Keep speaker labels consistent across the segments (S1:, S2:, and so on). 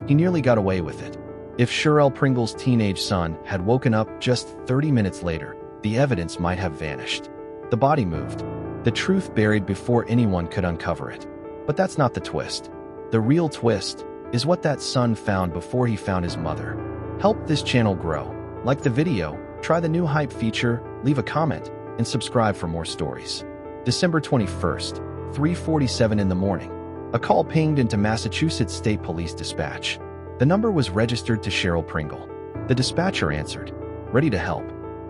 S1: He nearly got away with it. If Sherrel Pringle's teenage son had woken up just 30 minutes later, the evidence might have vanished. The body moved, the truth buried before anyone could uncover it. But that's not the twist. The real twist is what that son found before he found his mother. Help this channel grow. Like the video, try the new hype feature, leave a comment, and subscribe for more stories. December 21st, 3:47 in the morning. A call pinged into Massachusetts State Police Dispatch. The number was registered to Sherrel Pringle. The dispatcher answered. Ready to help.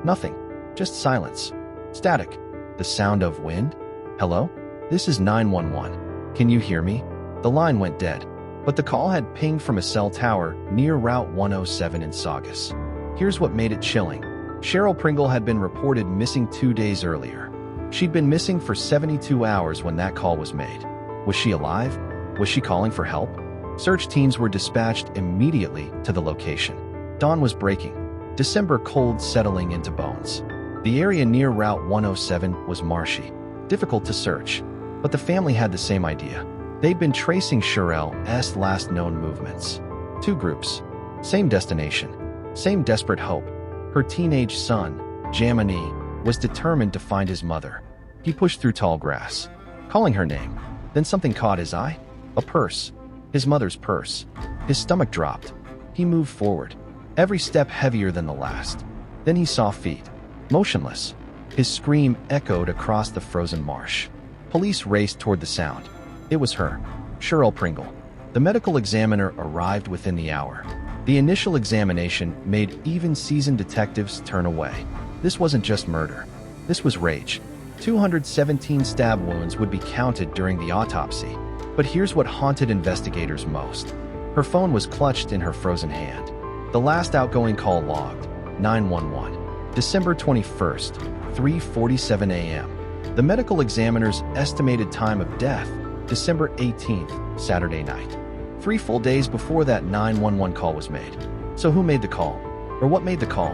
S1: Nothing. Just silence. Static. The sound of wind? Hello? This is 911. Can you hear me? The line went dead. But the call had pinged from a cell tower near Route 107 in Saugus. Here's what made it chilling. Sherrel Pringle had been reported missing 2 days earlier. She'd been missing for 72 hours when that call was made. Was she alive? Was she calling for help? Search teams were dispatched immediately to the location. Dawn was breaking, December cold settling into bones. The area near Route 107 was marshy, difficult to search, but the family had the same idea. They'd been tracing Sherrel's last known movements. 2 groups, same destination, same desperate hope. Her teenage son, Jamani, was determined to find his mother. He pushed through tall grass, calling her name. Then something caught his eye. A purse. His mother's purse. His stomach dropped. He moved forward, every step heavier than the last. Then he saw feet, motionless. His scream echoed across the frozen marsh. Police raced toward the sound. It was her, Sherrel Pringle. The medical examiner arrived within the hour. The initial examination made even seasoned detectives turn away. This wasn't just murder. This was rage. 217 stab wounds would be counted during the autopsy. But here's what haunted investigators most. Her phone was clutched in her frozen hand. The last outgoing call logged, 911. December 21st, 3:47 a.m. The medical examiner's estimated time of death, December 18th, Saturday night. 3 full days before that 911 call was made. So who made the call? Or what made the call?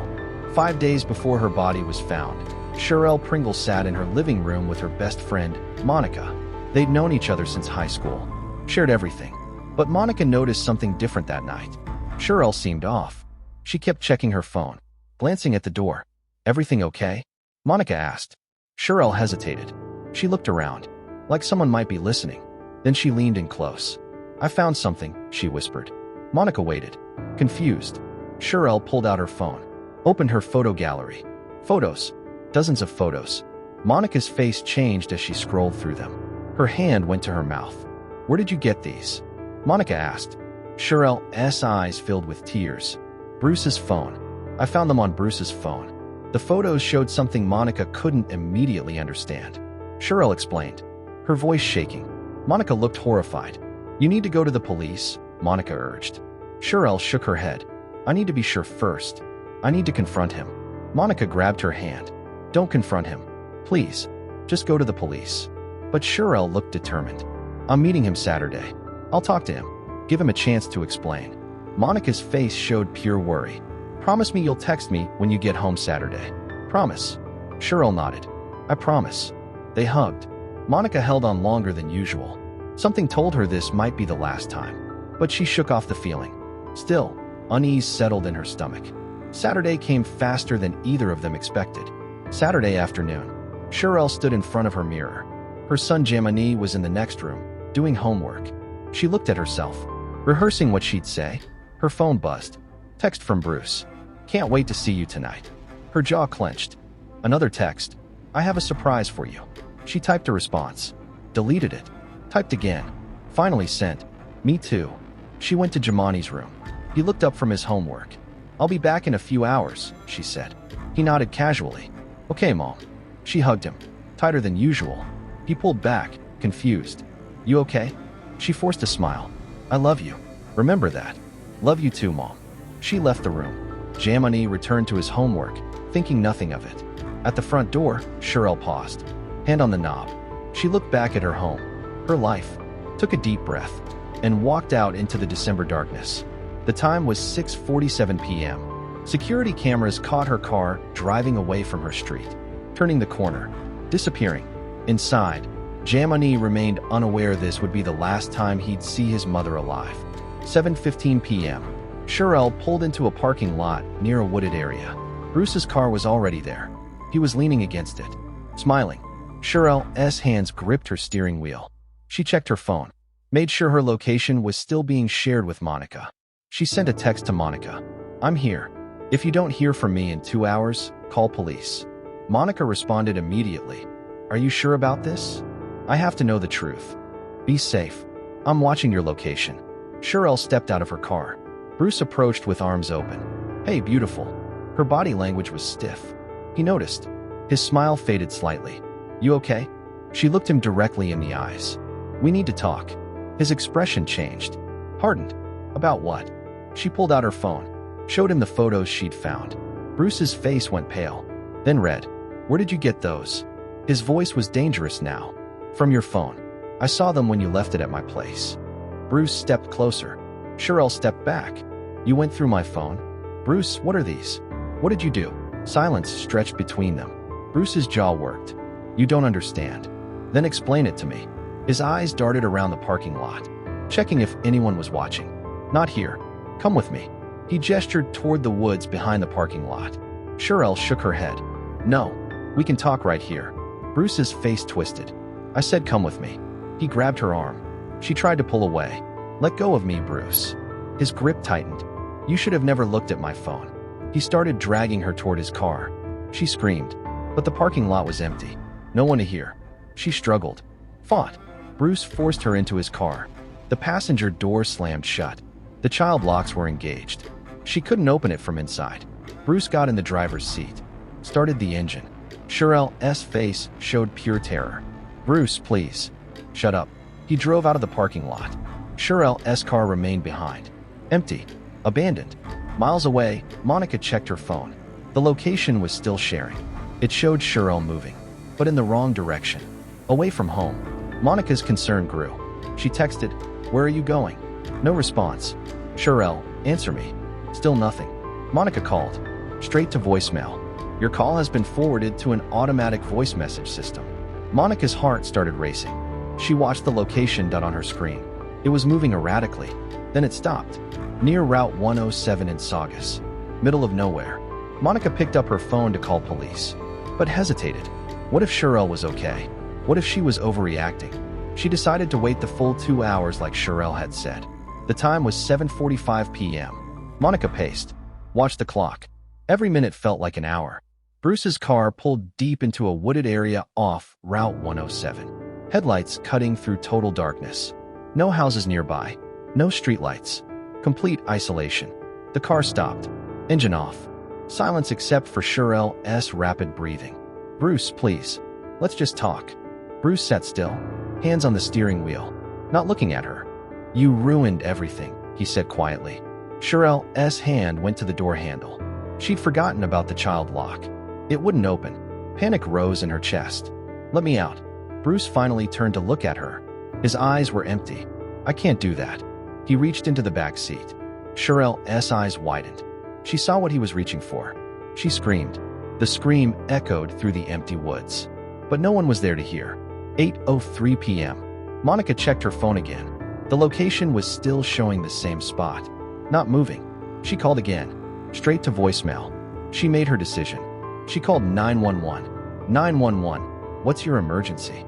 S1: 5 days before her body was found, Sherrel Pringle sat in her living room with her best friend, Monica. They'd known each other since high school, shared everything. But Monica noticed something different that night. Sherrel seemed off. She kept checking her phone, glancing at the door. Everything okay? Monica asked. Sherrel hesitated. She looked around, like someone might be listening. Then she leaned in close. I found something, she whispered. Monica waited, confused. Sherrel pulled out her phone, opened her photo gallery. Photos. Dozens of photos. Monica's face changed as she scrolled through them. Her hand went to her mouth. Where did you get these? Monica asked. Sherrel's eyes filled with tears. Bruce's phone. I found them on Bruce's phone. The photos showed something Monica couldn't immediately understand. Sherrel explained, her voice shaking. Monica looked horrified. You need to go to the police, Monica urged. Sherrel shook her head. I need to be sure first. I need to confront him. Monica grabbed her hand. Don't confront him. Please, just go to the police. But Sherrel looked determined. I'm meeting him Saturday. I'll talk to him. Give him a chance to explain. Monica's face showed pure worry. Promise me you'll text me when you get home Saturday. Promise. Sherrel nodded. I promise. They hugged. Monica held on longer than usual. Something told her this might be the last time. But she shook off the feeling. Still, unease settled in her stomach. Saturday came faster than either of them expected. Saturday afternoon, Sherrel stood in front of her mirror. Her son Jamani was in the next room, doing homework. She looked at herself, rehearsing what she'd say. Her phone buzzed. Text from Bruce. Can't wait to see you tonight. Her jaw clenched. Another text. I have a surprise for you. She typed a response. Deleted it. Typed again. Finally sent. Me too. She went to Jamani's room. He looked up from his homework. I'll be back in a few hours, she said. He nodded casually. Okay, Mom. She hugged him, tighter than usual. He pulled back, confused. You okay? She forced a smile. I love you. Remember that. Love you too, Mom. She left the room. Jamani returned to his homework, thinking nothing of it. At the front door, Sherrel paused, hand on the knob. She looked back at her home, her life, took a deep breath, and walked out into the December darkness. The time was 6:47 p.m. Security cameras caught her car driving away from her street, turning the corner, disappearing. Inside, Jamani remained unaware this would be the last time he'd see his mother alive. 7:15 p.m. Sherrel pulled into a parking lot near a wooded area. Bruce's car was already there. He was leaning against it, smiling. Sherrel's hands gripped her steering wheel. She checked her phone, made sure her location was still being shared with Monica. She sent a text to Monica. "I'm here. If you don't hear from me in 2 hours, call police." Monica responded immediately. "Are you sure about this? I have to know the truth. Be safe. I'm watching your location." Sherrel stepped out of her car. Bruce approached with arms open. "Hey, beautiful." Her body language was stiff. He noticed. His smile faded slightly. "You okay?" She looked him directly in the eyes. "We need to talk." His expression changed. Hardened. "About what?" She pulled out her phone, showed him the photos she'd found. Bruce's face went pale, then red. "Where did you get those?" His voice was dangerous now. "From your phone. I saw them when you left it at my place." Bruce stepped closer. Sherrel stepped back. "You went through my phone?" "Bruce, what are these? What did you do?" Silence stretched between them. Bruce's jaw worked. "You don't understand." "Then explain it to me." His eyes darted around the parking lot, checking if anyone was watching. "Not here. Come with me." He gestured toward the woods behind the parking lot. Sherrel shook her head. "No, we can talk right here." Bruce's face twisted. "I said come with me." He grabbed her arm. She tried to pull away. "Let go of me, Bruce." His grip tightened. "You should have never looked at my phone." He started dragging her toward his car. She screamed, but the parking lot was empty. No one to hear. She struggled, fought. Bruce forced her into his car. The passenger door slammed shut. The child locks were engaged. She couldn't open it from inside. Bruce got in the driver's seat, started the engine. Sherrel's face showed pure terror. "Bruce, please." "Shut up." He drove out of the parking lot. Sherrel's car remained behind. Empty. Abandoned. Miles away, Monica checked her phone. The location was still sharing. It showed Sherrel moving, but in the wrong direction. Away from home. Monica's concern grew. She texted, "Where are you going?" No response. "Sherrel, answer me." Still nothing. Monica called. Straight to voicemail. "Your call has been forwarded to an automatic voice message system." Monica's heart started racing. She watched the location dot on her screen. It was moving erratically. Then it stopped. Near Route 107 in Saugus. Middle of nowhere. Monica picked up her phone to call police, but hesitated. What if Sherrel was okay? What if she was overreacting? She decided to wait the full 2 hours like Sherrel had said. The time was 7:45 p.m. Monica paced, watched the clock. Every minute felt like an hour. Bruce's car pulled deep into a wooded area off Route 107. Headlights cutting through total darkness. No houses nearby. No streetlights. Complete isolation. The car stopped. Engine off. Silence except for Sherrel's rapid breathing. "Bruce, please. Let's just talk." Bruce sat still, hands on the steering wheel, not looking at her. "You ruined everything," he said quietly. Sherrel's hand went to the door handle. She'd forgotten about the child lock. It wouldn't open. Panic rose in her chest. "Let me out." Bruce finally turned to look at her. His eyes were empty. "I can't do that." He reached into the back seat. Sherrel's eyes widened. She saw what he was reaching for. She screamed. The scream echoed through the empty woods. But no one was there to hear. 8:03 p.m. Monica checked her phone again. The location was still showing the same spot. Not moving. She called again. Straight to voicemail. She made her decision. She called 911. 911. "What's your emergency?"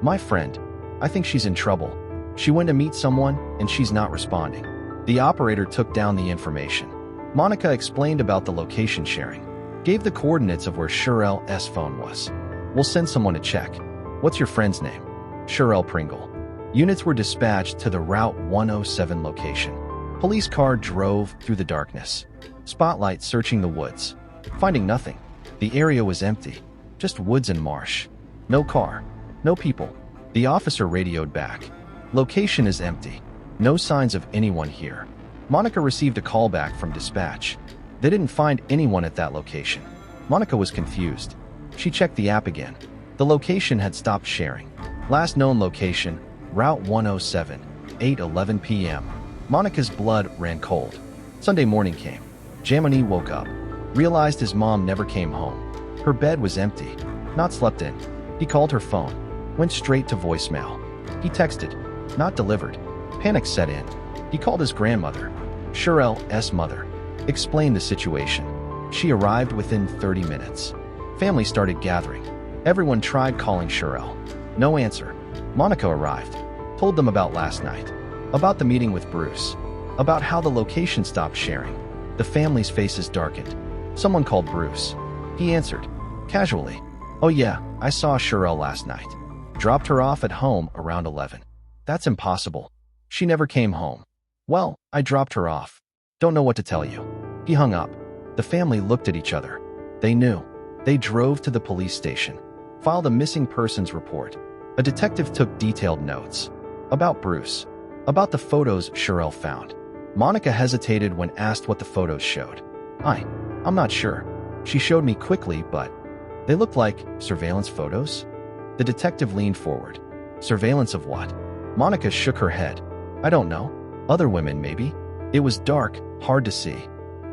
S1: "My friend. I think she's in trouble. She went to meet someone, and she's not responding." The operator took down the information. Monica explained about the location sharing. Gave the coordinates of where Sherrel's phone was. "We'll send someone to check." "What's your friend's name?" "Sherrel Pringle." Units were dispatched to the Route 107 location. Police car drove through the darkness. Spotlight searching the woods. Finding nothing. The area was empty. Just woods and marsh. No car. No people. The officer radioed back. "Location is empty. No signs of anyone here." Monica received a call back from dispatch. They didn't find anyone at that location. Monica was confused. She checked the app again. The location had stopped sharing. Last known location, Route 107, 8:11 p.m. Monica's blood ran cold. Sunday morning came. Jamoni woke up. Realized his mom never came home. Her bed was empty. Not slept in. He called her phone. Went straight to voicemail. He texted. Not delivered. Panic set in. He called his grandmother, Sherrel's mother, explained the situation. She arrived within 30 minutes. Family started gathering. Everyone tried calling Sherrel. No answer. Monica arrived, told them about last night, about the meeting with Bruce, about how the location stopped sharing. The family's faces darkened. Someone called Bruce. He answered, casually, "Oh yeah, I saw Sherrel last night. Dropped her off at home around 11. That's impossible. She never came home." "Well, I dropped her off. Don't know what to tell you." He hung up. The family looked at each other. They knew. They drove to the police station, filed a missing persons report. A detective took detailed notes about Bruce, about the photos Sherrel found. Monica hesitated when asked what the photos showed. I'm not sure. She showed me quickly, but they looked like surveillance photos." The detective leaned forward. "Surveillance of what?" Monica shook her head. "I don't know. Other women, maybe." It was dark, hard to see.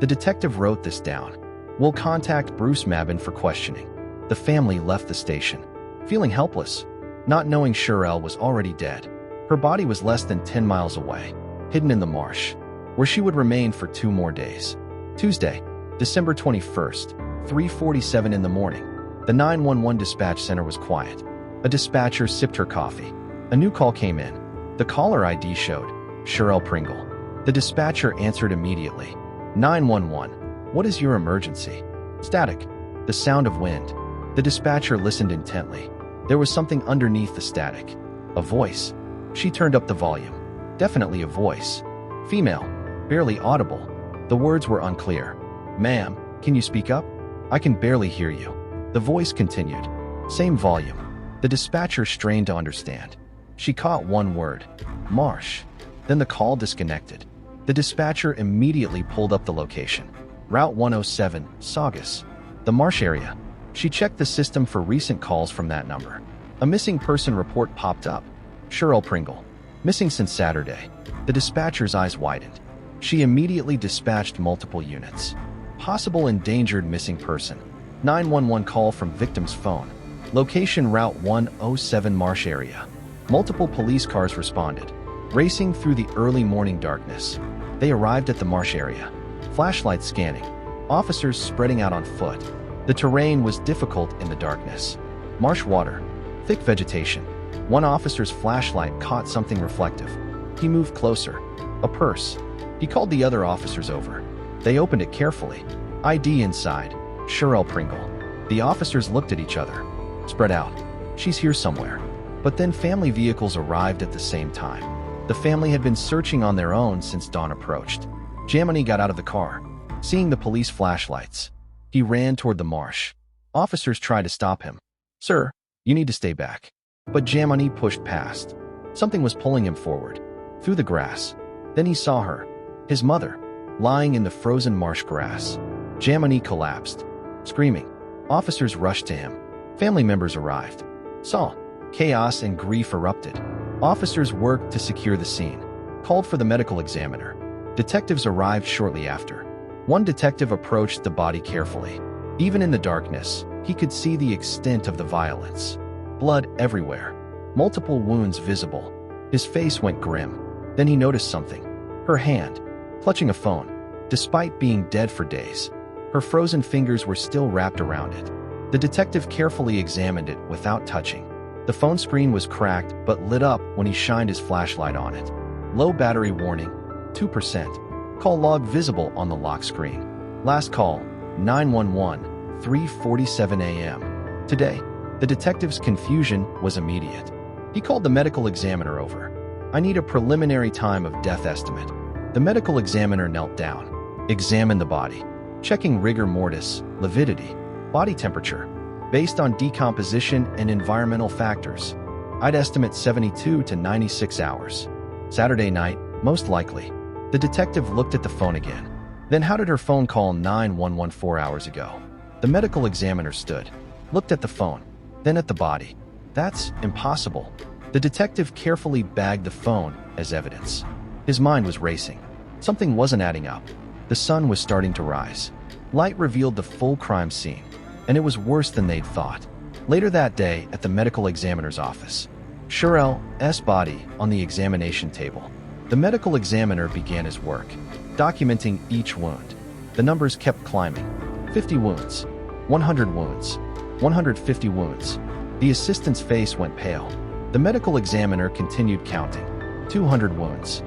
S1: The detective wrote this down. "We'll contact Bruce Mabin for questioning." The family left the station, feeling helpless, not knowing Sherrel was already dead. Her body was less than 10 miles away, hidden in the marsh, where she would remain for 2 more days. Tuesday, December 21st, 3:47 in the morning. The 911 dispatch center was quiet. A dispatcher sipped her coffee. A new call came in. The caller ID showed Sherrel Pringle. The dispatcher answered immediately. 911, what is your emergency? Static. The sound of wind. The dispatcher listened intently. There was something underneath the static. A voice. She turned up the volume. Definitely a voice. Female. Barely audible. The words were unclear. "Ma'am, can you speak up? I can barely hear you." The voice continued. Same volume. The dispatcher strained to understand. She caught one word. Marsh. Then the call disconnected. The dispatcher immediately pulled up the location. Route 107, Saugus. The marsh area. She checked the system for recent calls from that number. A missing person report popped up. Sherrel Pringle. Missing since Saturday. The dispatcher's eyes widened. She immediately dispatched multiple units. Possible endangered missing person. 911 call from victim's phone. Location Route 107 marsh area. Multiple police cars responded, racing through the early morning darkness. They arrived at the marsh area. Flashlights scanning. Officers spreading out on foot. The terrain was difficult in the darkness. Marsh water. Thick vegetation. One officer's flashlight caught something reflective. He moved closer. A purse. He called the other officers over. They opened it carefully. ID inside. Sherrel Pringle. The officers looked at each other. Spread out. She's here somewhere. But then family vehicles arrived at the same time. The family had been searching on their own since dawn approached. Jamoni got out of the car, seeing the police flashlights. He ran toward the marsh. Officers tried to stop him. "Sir, you need to stay back." But Jamoni pushed past. Something was pulling him forward, through the grass. Then he saw her, his mother, lying in the frozen marsh grass. Jamoni collapsed, screaming. Officers rushed to him. Family members arrived. Saw. Chaos and grief erupted. Officers worked to secure the scene, called for the medical examiner. Detectives arrived shortly after. One detective approached the body carefully. Even in the darkness, he could see the extent of the violence. Blood everywhere. Multiple wounds visible. His face went grim. Then he noticed something. Her hand, clutching a phone. Despite being dead for days, her frozen fingers were still wrapped around it. The detective carefully examined it without touching. The phone screen was cracked but lit up when he shined his flashlight on it. Low battery warning, 2%. Call log visible on the lock screen. Last call, 911, 3:47 a.m. Today, the detective's confusion was immediate. He called the medical examiner over. "I need a preliminary time of death estimate." The medical examiner knelt down, examined the body, checking rigor mortis, lividity, body temperature. Based on decomposition and environmental factors, I'd estimate 72 to 96 hours. Saturday night, most likely. The detective looked at the phone again. Then how did her phone call 911 4 hours ago? The medical examiner stood, looked at the phone, then at the body. That's impossible. The detective carefully bagged the phone as evidence. His mind was racing. Something wasn't adding up. The sun was starting to rise. Light revealed the full crime scene, and it was worse than they'd thought. Later that day, at the medical examiner's office, Sherrel's body on the examination table. The medical examiner began his work, documenting each wound. The numbers kept climbing. 50 wounds, 100 wounds, 150 wounds. The assistant's face went pale. The medical examiner continued counting. 200 wounds,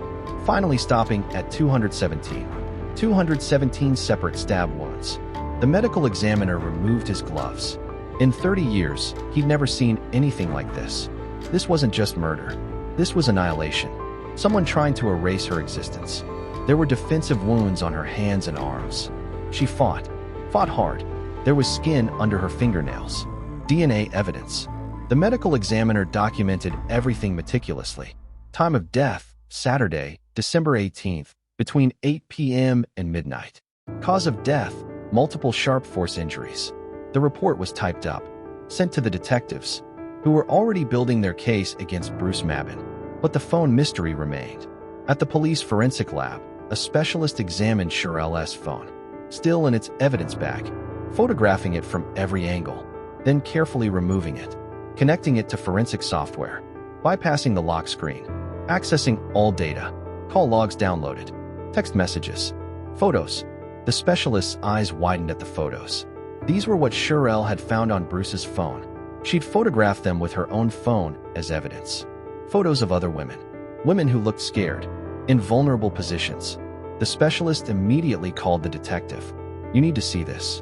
S1: finally stopping at 217. 217 separate stab wounds. The medical examiner removed his gloves. In 30 years, he'd never seen anything like this. This wasn't just murder. This was annihilation. Someone trying to erase her existence. There were defensive wounds on her hands and arms. She fought hard. There was skin under her fingernails. DNA evidence. The medical examiner documented everything meticulously. Time of death, Saturday, December 18th, between 8 p.m. and midnight. Cause of death, multiple sharp force injuries. The report was typed up, sent to the detectives, who were already building their case against Bruce Mabin. But the phone mystery remained. At the police forensic lab, a specialist examined Sherrel's phone, still in its evidence bag, photographing it from every angle, then carefully removing it, connecting it to forensic software, bypassing the lock screen, accessing all data, call logs downloaded, text messages, photos. The specialist's eyes widened at the photos. These were what Sherrel had found on Bruce's phone. She'd photographed them with her own phone as evidence. Photos of other women who looked scared, in vulnerable positions. The specialist immediately called the detective. "You need to see this."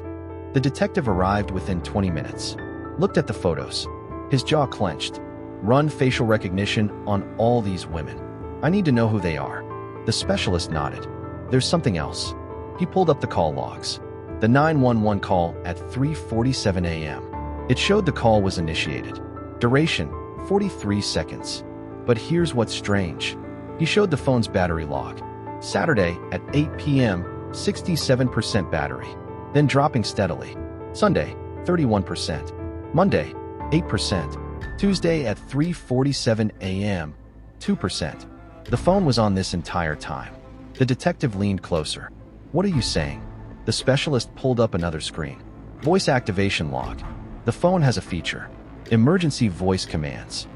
S1: The detective arrived within 20 minutes, looked at the photos. His jaw clenched. "Run facial recognition on all these women. I need to know who they are." The specialist nodded. "There's something else." He pulled up the call logs. The 911 call at 3:47 a.m. It showed the call was initiated. Duration, 43 seconds. But here's what's strange. He showed the phone's battery log. Saturday at 8 p.m., 67% battery, then dropping steadily. Sunday, 31%. Monday, 8%. Tuesday at 3:47 a.m., 2%. The phone was on this entire time. The detective leaned closer. "What are you saying?" The specialist pulled up another screen. Voice activation log. The phone has a feature. Emergency voice commands.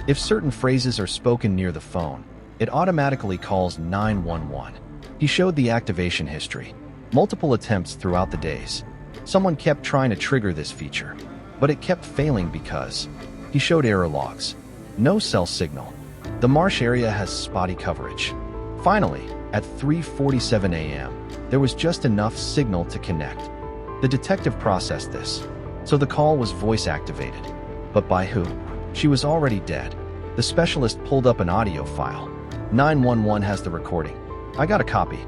S1: If certain phrases are spoken near the phone, it automatically calls 911. He showed the activation history. Multiple attempts throughout the days. Someone kept trying to trigger this feature, but it kept failing because he showed error logs. No cell signal. The marsh area has spotty coverage. Finally, at 3:47 a.m., there was just enough signal to connect. The detective processed this. So the call was voice activated. But by who? She was already dead. The specialist pulled up an audio file. 911 has the recording. "I got a copy.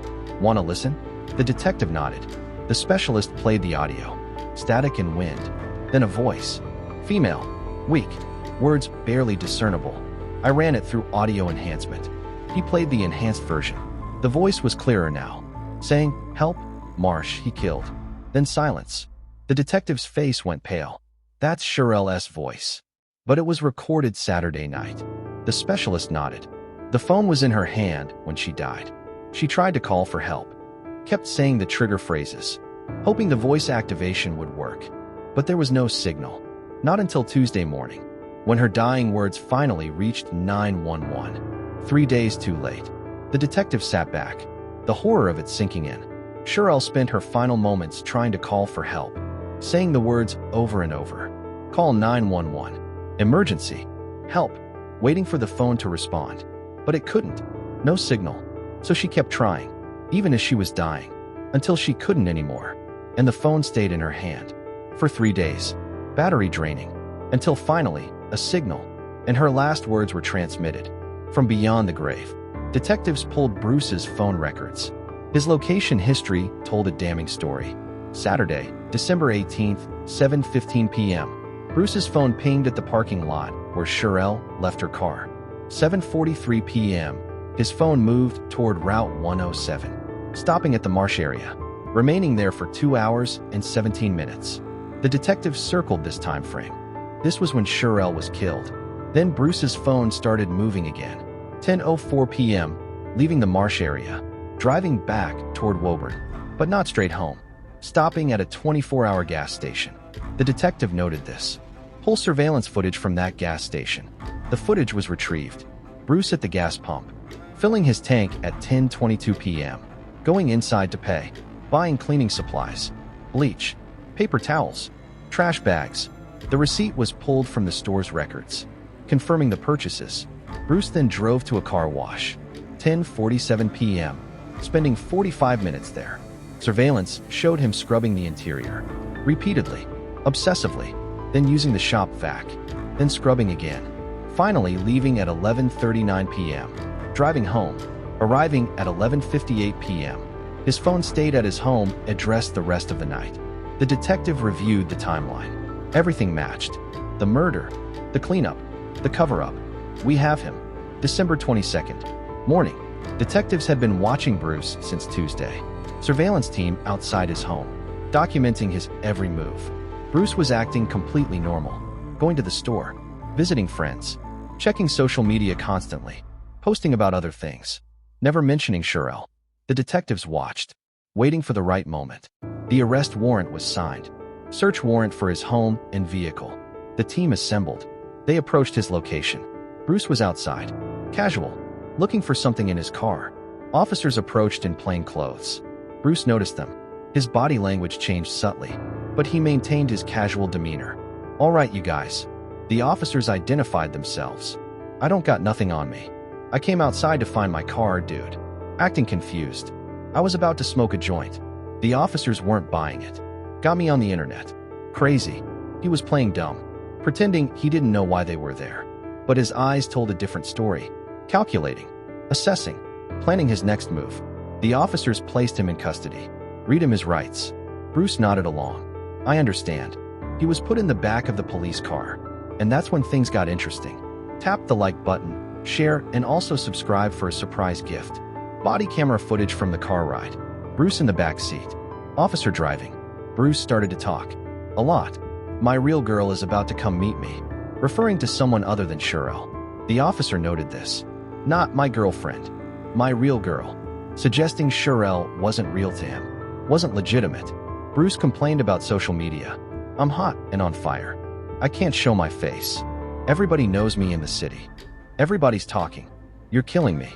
S1: Want to listen?" The detective nodded. The specialist played the audio. Static and wind. Then a voice. Female. Weak. Words barely discernible. I ran it through audio enhancement. He played the enhanced version. The voice was clearer now, saying, "Help, Marsh, he killed." Then silence. The detective's face went pale. That's Sherrel's voice. But it was recorded Saturday night. The specialist nodded. The phone was in her hand when she died. She tried to call for help, kept saying the trigger phrases, hoping the voice activation would work. But there was no signal. Not until Tuesday morning, when her dying words finally reached 911. 3 days too late. The detective sat back, the horror of it sinking in. Sherrel spent her final moments trying to call for help, saying the words over and over. Call 911. Emergency. Help. Waiting for the phone to respond. But it couldn't. No signal. So she kept trying, even as she was dying, until she couldn't anymore. And the phone stayed in her hand. For 3 days. Battery draining. Until finally, a signal. And her last words were transmitted. From beyond the grave. Detectives pulled Bruce's phone records. His location history told a damning story. Saturday, December 18th, 7:15 p.m. Bruce's phone pinged at the parking lot where Sherrel left her car. 7:43 p.m. His phone moved toward Route 107, stopping at the marsh area, remaining there for 2 hours and 17 minutes. The detective circled this time frame. This was when Sherrel was killed. Then Bruce's phone started moving again. 10:04 p.m., leaving the marsh area, driving back toward Woburn, but not straight home, stopping at a 24-hour gas station. The detective noted this. Pull surveillance footage from that gas station. The footage was retrieved. Bruce at the gas pump. filling his tank at 10:22 p.m., going inside to pay, buying cleaning supplies, bleach, paper towels, trash bags. The receipt was pulled from the store's records, confirming the purchases. Bruce then drove to a car wash, 10:47 p.m., spending 45 minutes there. Surveillance showed him scrubbing the interior, repeatedly, obsessively, then using the shop vac, then scrubbing again, finally leaving at 11:39 p.m., driving home, arriving at 11:58 p.m. His phone stayed at his home address the rest of the night. The detective reviewed the timeline. Everything matched. The murder, the cleanup, the cover-up. We have him. December 22nd. Morning. Detectives had been watching Bruce since Tuesday. Surveillance team outside his home, documenting his every move. Bruce was acting completely normal, going to the store, visiting friends, checking social media constantly, posting about other things, never mentioning Sherrel. The detectives watched, waiting for the right moment. The arrest warrant was signed. Search warrant for his home and vehicle. The team assembled. They approached his location. Bruce was outside, casual, looking for something in his car. Officers approached in plain clothes. Bruce noticed them. His body language changed subtly, but he maintained his casual demeanor. "All right, you guys." The officers identified themselves. "I don't got nothing on me. I came outside to find my car, dude." Acting confused. "I was about to smoke a joint." The officers weren't buying it. "Got me on the internet." Crazy. He was playing dumb, pretending he didn't know why they were there. But his eyes told a different story. Calculating, assessing, planning his next move. The officers placed him in custody. "Read him his rights." Bruce nodded along. "I understand." He was put in the back of the police car. And that's when things got interesting. Tap the like button, share, and also subscribe for a surprise gift. Body camera footage from the car ride. Bruce in the back seat. Officer driving. Bruce started to talk. A lot. "My real girl is about to come meet me," referring to someone other than Sherrel. The officer noted this. "Not my girlfriend. My real girl," suggesting Sherrel wasn't real to him, wasn't legitimate. Bruce complained about social media. "I'm hot and on fire. I can't show my face. Everybody knows me in the city. Everybody's talking. You're killing me."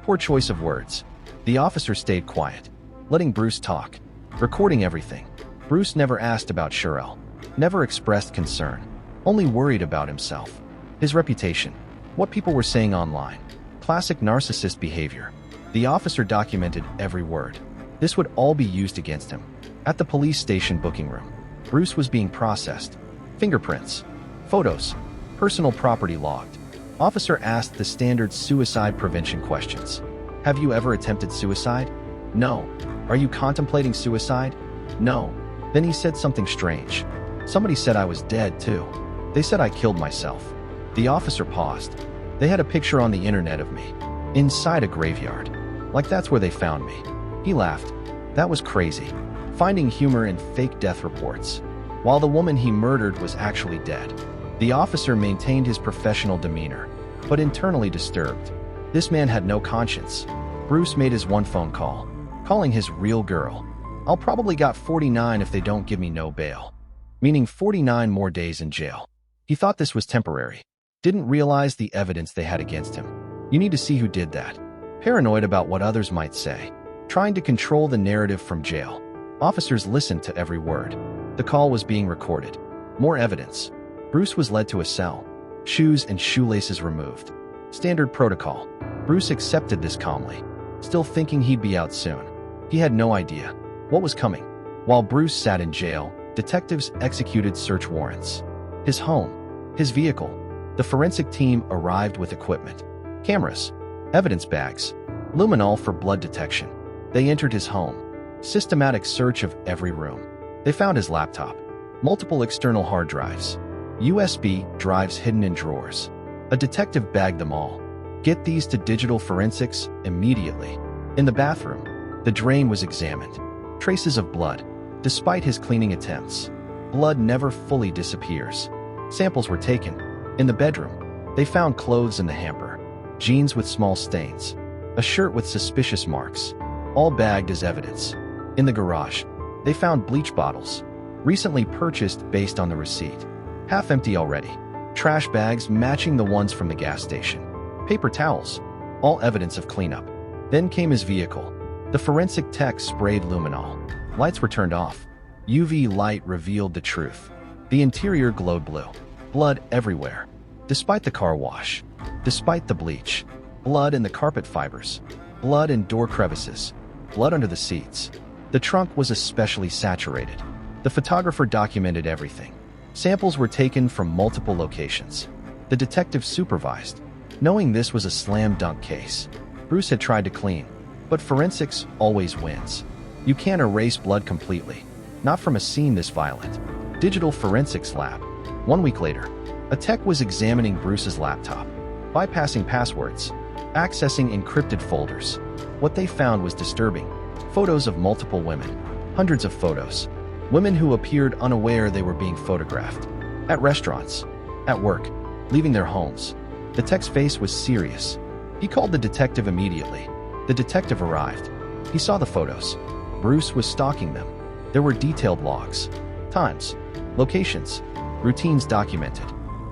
S1: Poor choice of words. The officer stayed quiet, letting Bruce talk, recording everything. Bruce never asked about Sherrel, never expressed concern, only worried about himself, his reputation, what people were saying online. Classic narcissist behavior. The officer documented every word. This would all be used against him. At the police station booking room, Bruce was being processed. Fingerprints, photos, personal property logged. Officer asked the standard suicide prevention questions. "Have you ever attempted suicide?" "No." "Are you contemplating suicide?" "No." Then he said something strange. "Somebody said I was dead too. They said I killed myself." The officer paused. "They had a picture on the internet of me, inside a graveyard. Like that's where they found me." He laughed. That was crazy. Finding humor in fake death reports. While the woman he murdered was actually dead. The officer maintained his professional demeanor, but internally disturbed. This man had no conscience. Bruce made his one phone call, calling his real girl. "I'll probably got 49 if they don't give me no bail." Meaning 49 more days in jail. He thought this was temporary. Didn't realize the evidence they had against him. You need to see who did that. Paranoid about what others might say. Trying to control the narrative from jail. Officers listened to every word. The call was being recorded. More evidence. Bruce was led to a cell. Shoes and shoelaces removed. Standard protocol. Bruce accepted this calmly, still thinking he'd be out soon. He had no idea what was coming. While Bruce sat in jail, detectives executed search warrants. His home, his vehicle. The forensic team arrived with equipment. Cameras, evidence bags, luminol for blood detection. They entered his home. Systematic search of every room. They found his laptop, multiple external hard drives, USB drives hidden in drawers. A detective bagged them all. "Get these to digital forensics immediately." In the bathroom, the drain was examined. Traces of blood. Despite his cleaning attempts, blood never fully disappears. Samples were taken. In the bedroom, they found clothes in the hamper, jeans with small stains, a shirt with suspicious marks, all bagged as evidence. In the garage, they found bleach bottles, recently purchased based on the receipt, half empty already. Trash bags matching the ones from the gas station. Paper towels, all evidence of cleanup. Then came his vehicle. The forensic tech sprayed luminol. Lights were turned off. UV light revealed the truth. The interior glowed blue. Blood everywhere. Despite the car wash. Despite the bleach. Blood in the carpet fibers. Blood in door crevices. Blood under the seats. The trunk was especially saturated. The photographer documented everything. Samples were taken from multiple locations. The detective supervised. Knowing this was a slam dunk case, Bruce had tried to clean, but forensics always wins. You can't erase blood completely, not from a scene this violent. Digital forensics lab. 1 week later, a tech was examining Bruce's laptop, bypassing passwords, accessing encrypted folders. What they found was disturbing. Photos of multiple women, hundreds of photos. Women who appeared unaware they were being photographed. At restaurants, at work, leaving their homes. The tech's face was serious. He called the detective immediately. The detective arrived. He saw the photos. Bruce was stalking them. There were detailed logs, times, locations, routines documented.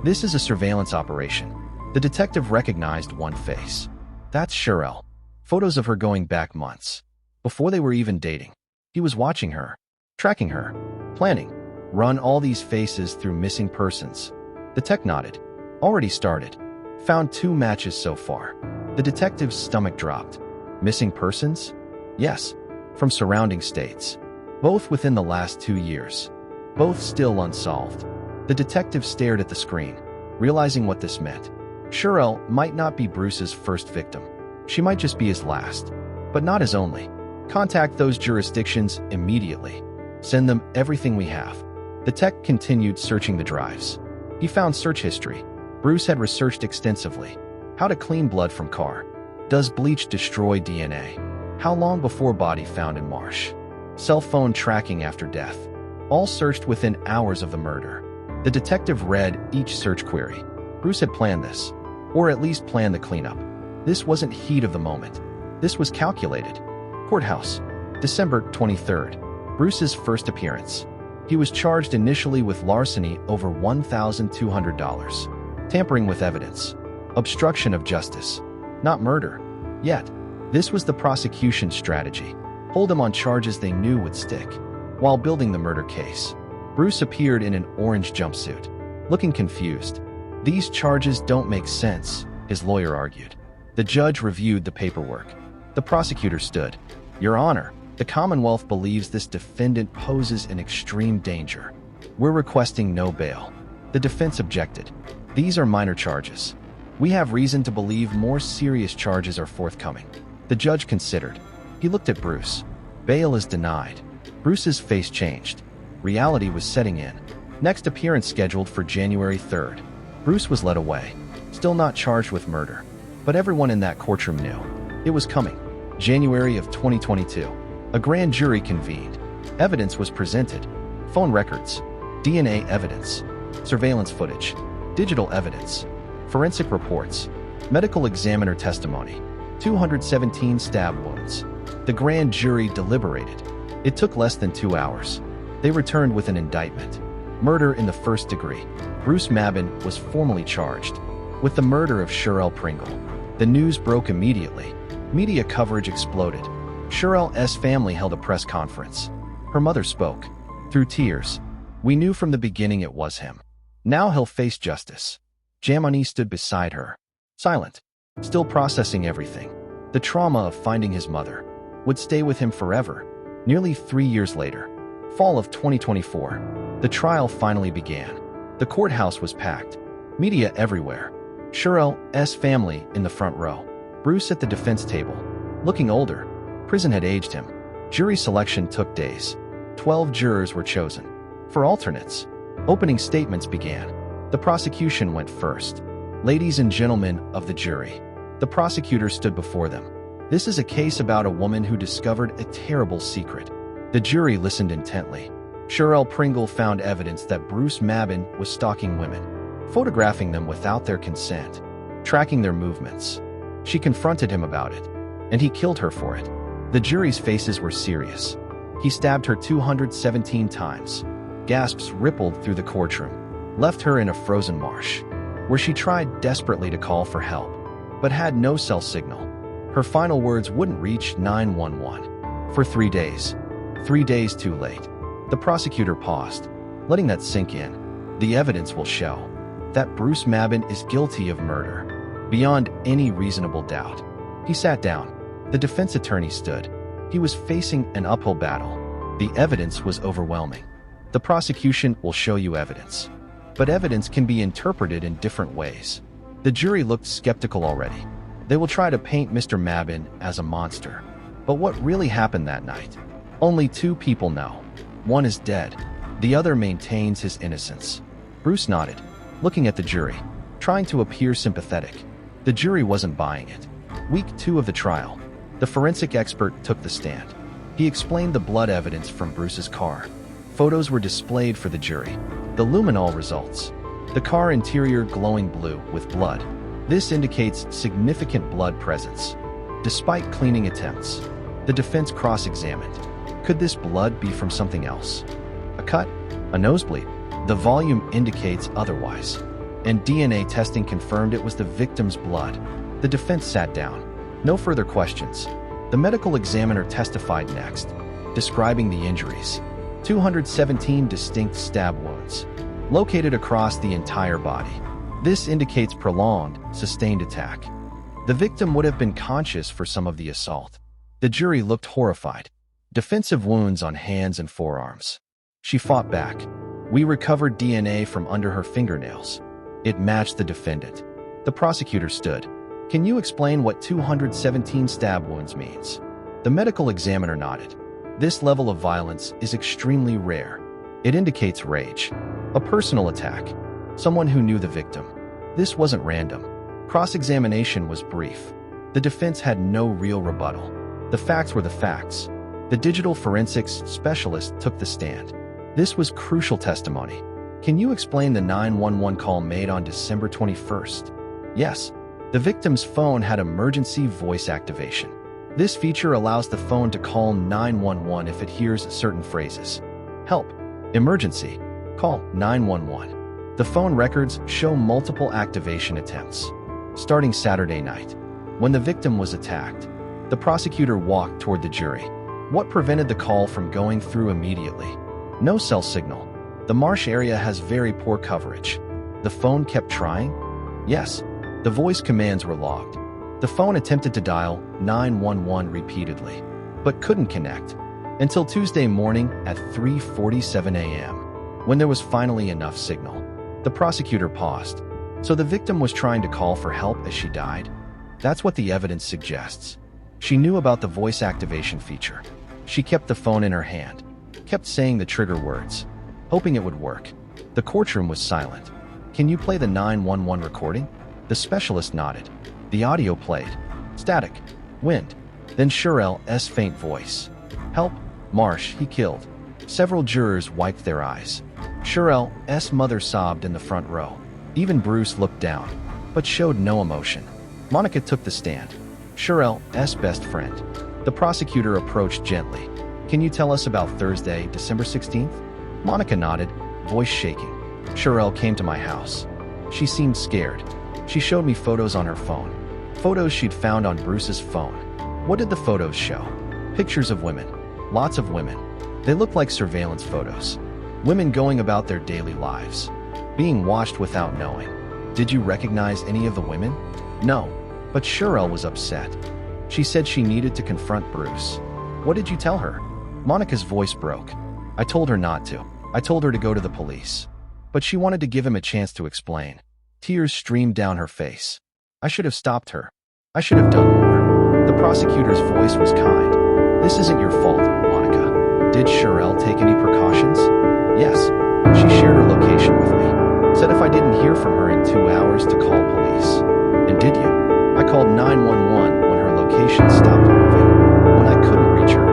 S1: This is a surveillance operation. The detective recognized one face. That's Sherrel. Photos of her going back months. Before they were even dating. He was watching her, tracking her, planning. Run all these faces through missing persons. The tech nodded. Already started. Found 2 matches so far. The detective's stomach dropped. Missing persons? Yes. From surrounding states. Both within the last 2 years. Both still unsolved. The detective stared at the screen, realizing what this meant. Sherrel might not be Bruce's first victim. She might just be his last. But not his only. Contact those jurisdictions immediately. Send them everything we have. The tech continued searching the drives. He found search history. Bruce had researched extensively. How to clean blood from car. Does bleach destroy DNA? How long before body found in marsh? Cell phone tracking after death. All searched within hours of the murder. The detective read each search query. Bruce had planned this. Or at least planned the cleanup. This wasn't heat of the moment. This was calculated. Courthouse. December 23rd. Bruce's first appearance. He was charged initially with larceny over $1,200. Tampering with evidence. Obstruction of justice. Not murder. Yet. This was the prosecution's strategy. Hold him on charges they knew would stick. While building the murder case, Bruce appeared in an orange jumpsuit. Looking confused. These charges don't make sense, his lawyer argued. The judge reviewed the paperwork. The prosecutor stood. Your Honor, the Commonwealth believes this defendant poses an extreme danger. We're requesting no bail. The defense objected. These are minor charges. We have reason to believe more serious charges are forthcoming. The judge considered. He looked at Bruce. Bail is denied. Bruce's face changed. Reality was setting in. Next appearance scheduled for January 3rd. Bruce was led away. Still not charged with murder. But everyone in that courtroom knew. It was coming. January of 2022. A grand jury convened. Evidence was presented. Phone records. DNA evidence. Surveillance footage. Digital evidence. Forensic reports. Medical examiner testimony. 217 stab wounds. The grand jury deliberated. It took less than 2 hours. They returned with an indictment. Murder in the first degree. Bruce Mabin was formally charged with the murder of Sherrel Pringle. The news broke immediately. Media coverage exploded. Sherrel's family held a press conference. Her mother spoke. Through tears. We knew from the beginning it was him. Now he'll face justice. Jamoni stood beside her. Silent. Still processing everything. The trauma of finding his mother would stay with him forever. Nearly 3 years later. Fall of 2024. The trial finally began. The courthouse was packed. Media everywhere. Sherrel's family in the front row. Bruce at the defense table. Looking older. Prison had aged him. Jury selection took days. 12 jurors were chosen. For alternates, opening statements began. The prosecution went first. Ladies and gentlemen of the jury. The prosecutor stood before them. This is a case about a woman who discovered a terrible secret. The jury listened intently. Sherrel Pringle found evidence that Bruce Mabin was stalking women, photographing them without their consent, tracking their movements. She confronted him about it, and he killed her for it. The jury's faces were serious. He stabbed her 217 times. Gasps rippled through the courtroom, left her in a frozen marsh, where she tried desperately to call for help. but had no cell signal. Her final words wouldn't reach 911 for 3 days. 3 days too late. The prosecutor paused, letting that sink in. The evidence will show that Bruce Mabin is guilty of murder, beyond any reasonable doubt. He sat down. The defense attorney stood. He was facing an uphill battle. The evidence was overwhelming. The prosecution will show you evidence, but evidence can be interpreted in different ways. The jury looked skeptical already. They will try to paint Mr. Mabin as a monster. But what really happened that night? Only 2 people know. One is dead. The other maintains his innocence. Bruce nodded, looking at the jury, trying to appear sympathetic. The jury wasn't buying it. Week 2 of the trial, the forensic expert took the stand. He explained the blood evidence from Bruce's car. Photos were displayed for the jury. The luminol results. The car interior glowing blue with blood. This indicates significant blood presence. Despite cleaning attempts, the defense cross-examined. Could this blood be from something else? A cut? A nosebleed? The volume indicates otherwise. And DNA testing confirmed it was the victim's blood. The defense sat down. No further questions. The medical examiner testified next, describing the injuries. 217 distinct stab wounds, located across the entire body. This indicates prolonged, sustained attack. The victim would have been conscious for some of the assault. The jury looked horrified. Defensive wounds on hands and forearms. She fought back. We recovered DNA from under her fingernails. It matched the defendant. The prosecutor stood. Can you explain what 217 stab wounds means? The medical examiner nodded. This level of violence is extremely rare. It indicates rage. A personal attack. Someone who knew the victim. This wasn't random. Cross-examination was brief. The defense had no real rebuttal. The facts were the facts. The digital forensics specialist took the stand. This was crucial testimony. Can you explain the 911 call made on December 21st? Yes. The victim's phone had emergency voice activation. This feature allows the phone to call 911 if it hears certain phrases. Help. Emergency. Call 911. The phone records show multiple activation attempts. Starting Saturday night, when the victim was attacked, the prosecutor walked toward the jury. What prevented the call from going through immediately? No cell signal. The marsh area has very poor coverage. The phone kept trying? Yes. The voice commands were logged. The phone attempted to dial 911 repeatedly, but couldn't connect until Tuesday morning at 3:47 a.m., when there was finally enough signal. The prosecutor paused. So the victim was trying to call for help as she died? That's what the evidence suggests. She knew about the voice activation feature. She kept the phone in her hand, kept saying the trigger words, hoping it would work. The courtroom was silent. Can you play the 911 recording? The specialist nodded. The audio played. Static. Wind. Then Sherrel's faint voice. Help. Marsh, he killed. Several jurors wiped their eyes. Sherrel's mother sobbed in the front row. Even Bruce looked down, but showed no emotion. Monica took the stand. Sherrel's best friend. The prosecutor approached gently. Can you tell us about Thursday, December 16th? Monica nodded, voice shaking. Sherrel came to my house. She seemed scared. She showed me photos on her phone. Photos she'd found on Bruce's phone. What did the photos show? Pictures of women. Lots of women. They looked like surveillance photos. Women going about their daily lives. Being watched without knowing. Did you recognize any of the women? No. But Sherrel was upset. She said she needed to confront Bruce. What did you tell her? Monica's voice broke. I told her not to. I told her to go to the police. But she wanted to give him a chance to explain. Tears streamed down her face. I should have stopped her. I should have done more. The prosecutor's voice was kind. This isn't your fault, Monica. Did Sherrel take any precautions? Yes. She shared her location with me. Said if I didn't hear from her in 2 hours to call police. And did you? I called 911 when her location stopped moving. When I couldn't reach her.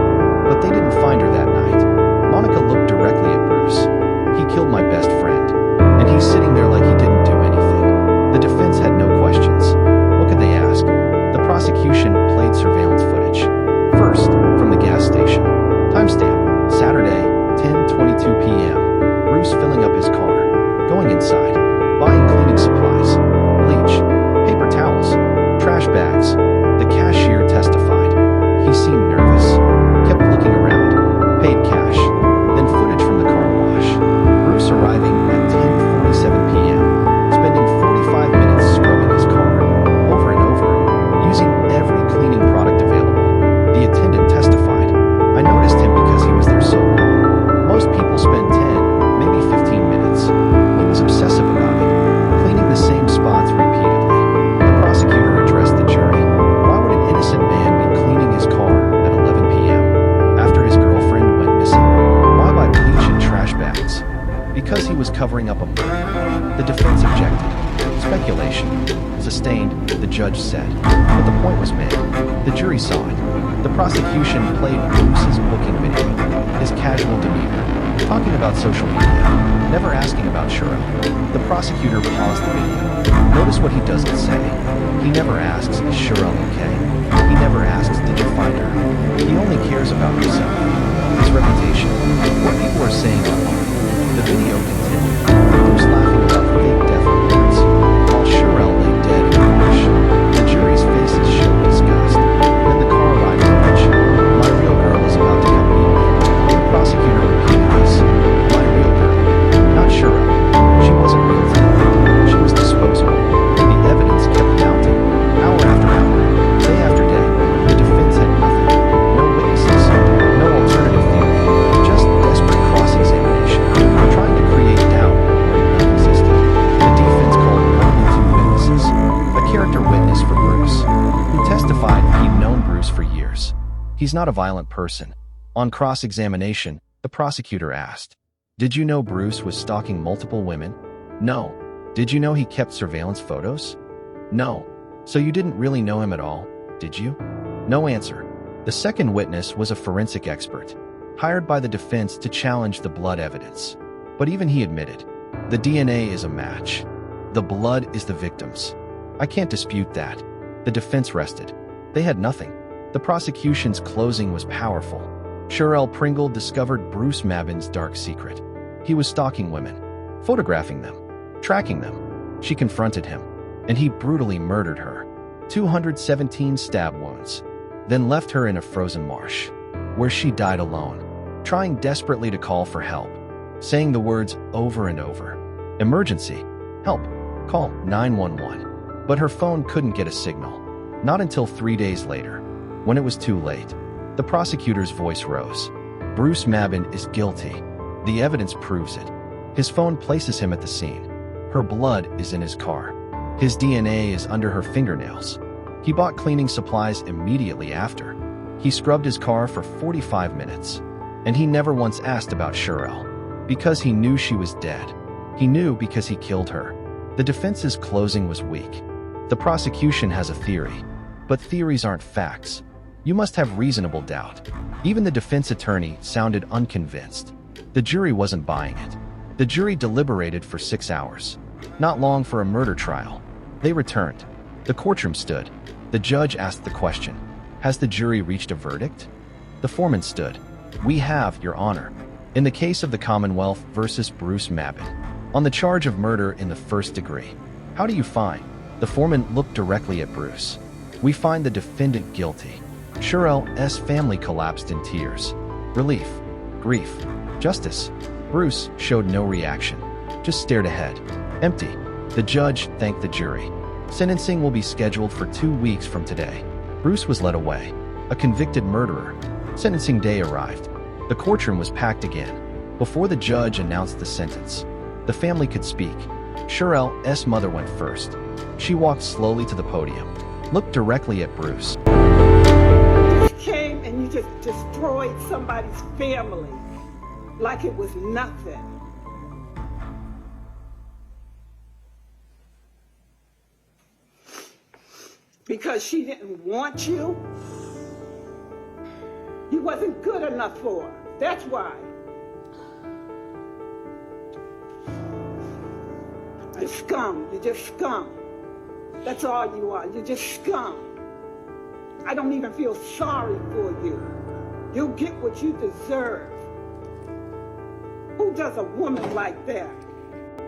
S1: But they didn't find her that night. Monica looked directly at Bruce. He killed my best friend. And he's sitting there like he didn't do anything. The defense had no questions. What could they ask? The prosecution played surveillance footage. First, from the gas station. Timestamp, Saturday, 10:22 p.m. Bruce filling up his car. Going inside. Buying cleaning supplies. Bleach. Paper towels. Trash seemed nervous, kept looking around, paid cash, then footage from the car wash. Bruce arriving at 10:47 p.m., spending 45 minutes scrubbing his car, over and over, using every cleaning product available. The attendant testified, "I noticed him because he was there so long. Most people spend 10, maybe 15 minutes. He was obsessive about it, cleaning the same spots repeatedly." The prosecutor addressed the jury. Why would an innocent man be cleaning his car at 11 p.m. after his girlfriend went missing? Why buy bleach and trash bags? Because he was covering up a murder. The defense objected. Speculation. Sustained, the judge said. But the point was made. The jury saw it. The prosecution played Bruce's booking video, his casual demeanor, talking about social media, never asking about Sherrel. The prosecutor paused the video. Notice what he doesn't say. He never asks, "Is Sherrel okay?" He never asks, "Did you find her?" He only cares about himself, his reputation, what people are saying online. The video continued. Bruce laughing about fake death reports, while Sherrel lay dead in the marsh. The jury's faces showed disgust. Then the car ride approached. "My real girl is about to come meet me." The prosecutor repeated this. "My real girl. Not Sherrel. She wasn't real to him. She was disposable." The evidence kept mounting, hour after hour, day after day. The defense had nothing. No witnesses. No alternative theory. Just desperate cross-examination, trying to create doubt where none existed. The defense called only two witnesses. A character witness for Bruce, who testified he'd known Bruce for years. He's not a violent person. On cross-examination, the prosecutor asked, "Did you know Bruce was stalking multiple women?" "No." "Did you know he kept surveillance photos?" "No." "So you didn't really know him at all, did you?" No answer. The second witness was a forensic expert, hired by the defense to challenge the blood evidence. But even he admitted, the DNA is a match. The blood is the victim's. "I can't dispute that." The defense rested. They had nothing. The prosecution's closing was powerful. Sherrel Pringle discovered Bruce Mabin's dark secret. He was stalking women, photographing them, tracking them. She confronted him, and he brutally murdered her. 217 stab wounds. Then left her in a frozen marsh, where she died alone, trying desperately to call for help, saying the words over and over. "Emergency. Help. Call 911. But her phone couldn't get a signal. Not until 3 days later, when it was too late. The prosecutor's voice rose. "Bruce Mabin is guilty. The evidence proves it. His phone places him at the scene. Her blood is in his car. His DNA is under her fingernails. He bought cleaning supplies immediately after. He scrubbed his car for 45 minutes. And he never once asked about Sherrel, because he knew she was dead. He knew because he killed her." The defense's closing was weak. The prosecution has a theory, but theories aren't facts. You must have reasonable doubt. Even the defense attorney sounded unconvinced. The jury wasn't buying it. The jury deliberated for 6 hours. Not long for a murder trial. They returned. The courtroom stood. The judge asked the question, "Has the jury reached a verdict?" The foreman stood. "We have, Your Honor. In the case of the Commonwealth versus Bruce Mabin, on the charge of murder in the first degree. How do you find?" The foreman looked directly at Bruce. "We find the defendant guilty." Sherrel's family collapsed in tears. Relief. Grief. Justice. Bruce showed no reaction, just stared ahead. Empty. The judge thanked the jury. Sentencing will be scheduled for 2 weeks from today. Bruce was led away, a convicted murderer. Sentencing day arrived. The courtroom was packed again. Before the judge announced the sentence, the family could speak. Sherrel's mother went first. She walked slowly to the podium, looked directly at Bruce.
S2: You came and you just destroyed somebody's family like it was nothing. Because she didn't want you. You wasn't good enough for her. That's why. You're scum. You're just scum. That's all you are. You're just scum. I don't even feel sorry for you. You'll get what you deserve. Who does a woman like that?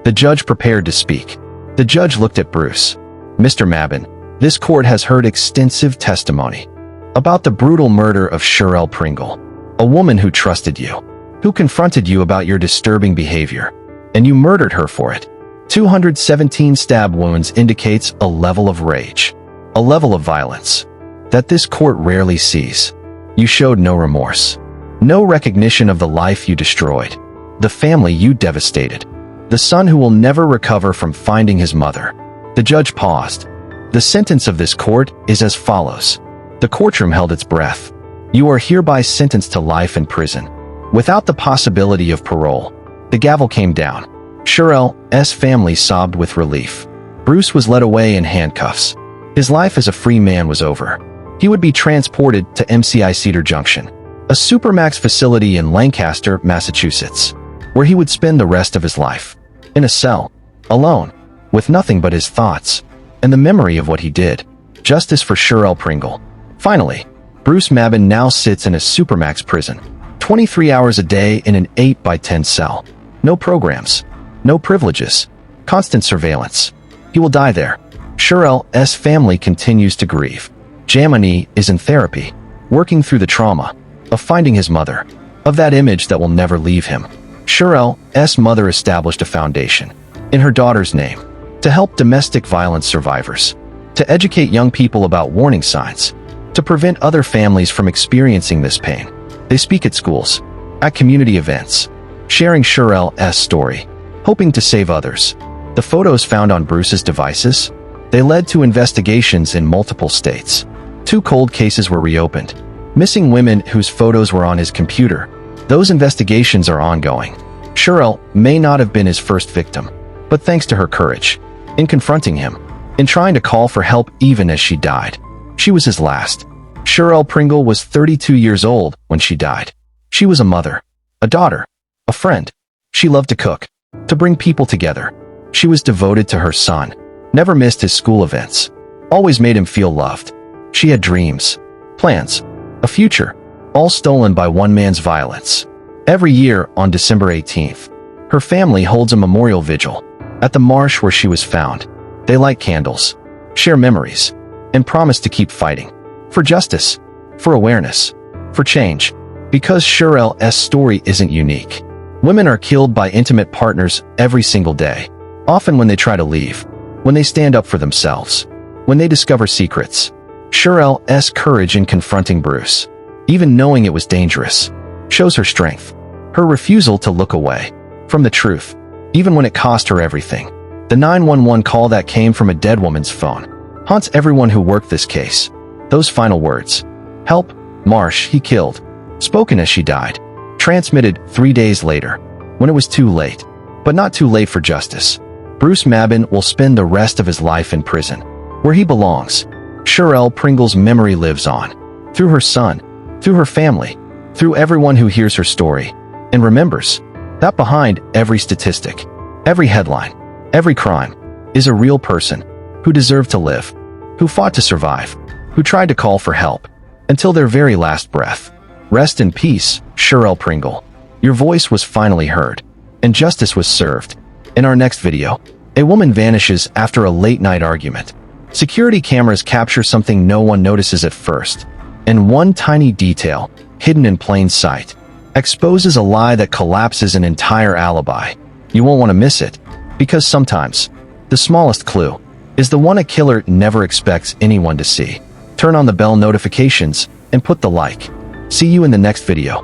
S1: The judge prepared to speak. The judge looked at Bruce. "Mr. Mabin, this court has heard extensive testimony About the brutal murder of Sherrel Pringle, a woman who trusted you, who confronted you about your disturbing behavior, and you murdered her for it. 217 stab wounds indicates a level of rage, a level of violence that this court rarely sees. You showed no remorse, no recognition of the life you destroyed, the family you devastated, the son who will never recover from finding his mother. The judge paused. The sentence of this court is as follows. The courtroom held its breath. You are hereby sentenced to life in prison, without the possibility of parole. The gavel came down. Sherrel's family sobbed with relief. Bruce was led away in handcuffs. His life as a free man was over. He would be transported to MCI Cedar Junction, a supermax facility in Lancaster, Massachusetts, where he would spend the rest of his life, in a cell, alone, with nothing but his thoughts, and the memory of what he did. Justice for Sherrel Pringle. Finally, Bruce Mabin now sits in a supermax prison, 23 hours a day in an 8x10 cell. No programs, no privileges, constant surveillance. He will die there. Sherrel's family continues to grieve. Jamani is in therapy, working through the trauma of finding his mother, of that image that will never leave him. Sherrel's mother established a foundation, in her daughter's name, to help domestic violence survivors, to educate young people about warning signs, to prevent other families from experiencing this pain. They speak at schools, at community events, sharing Sherrel's story, hoping to save others. The photos found on Bruce's devices, they led to investigations in multiple states. 2 cold cases were reopened. Missing women whose photos were on his computer. Those investigations are ongoing. Sherrel may not have been his first victim, but thanks to her courage, in confronting him, in trying to call for help even as she died, she was his last. Sherrel Pringle was 32 years old when she died. She was a mother, a daughter, a friend. She loved to cook, to bring people together. She was devoted to her son, never missed his school events, always made him feel loved. She had dreams, plans, a future, all stolen by one man's violence. Every year on December 18th, her family holds a memorial vigil at the marsh where she was found. They light candles, share memories, and promise to keep fighting for justice, for awareness, for change. Because Sherrel's story isn't unique. Women are killed by intimate partners every single day, often when they try to leave, when they stand up for themselves, when they discover secrets. Sherrel's courage in confronting Bruce, even knowing it was dangerous, shows her strength. Her refusal to look away from the truth, even when it cost her everything. The 911 call that came from a dead woman's phone haunts everyone who worked this case. Those final words, "Help, Marsh, he killed," spoken as she died, transmitted 3 days later, when it was too late, but not too late for justice. Bruce Mabin will spend the rest of his life in prison, where he belongs. Sherrel Pringle's memory lives on, through her son, through her family, through everyone who hears her story, and remembers that behind every statistic, every headline, every crime, is a real person who deserved to live, who fought to survive, who tried to call for help, until their very last breath. Rest in peace, Sherrel Pringle. Your voice was finally heard, and justice was served. In our next video, a woman vanishes after a late-night argument. Security cameras capture something no one notices at first, and one tiny detail, hidden in plain sight, exposes a lie that collapses an entire alibi. You won't want to miss it, because sometimes, the smallest clue is the one a killer never expects anyone to see. Turn on the bell notifications and put the like. See you in the next video.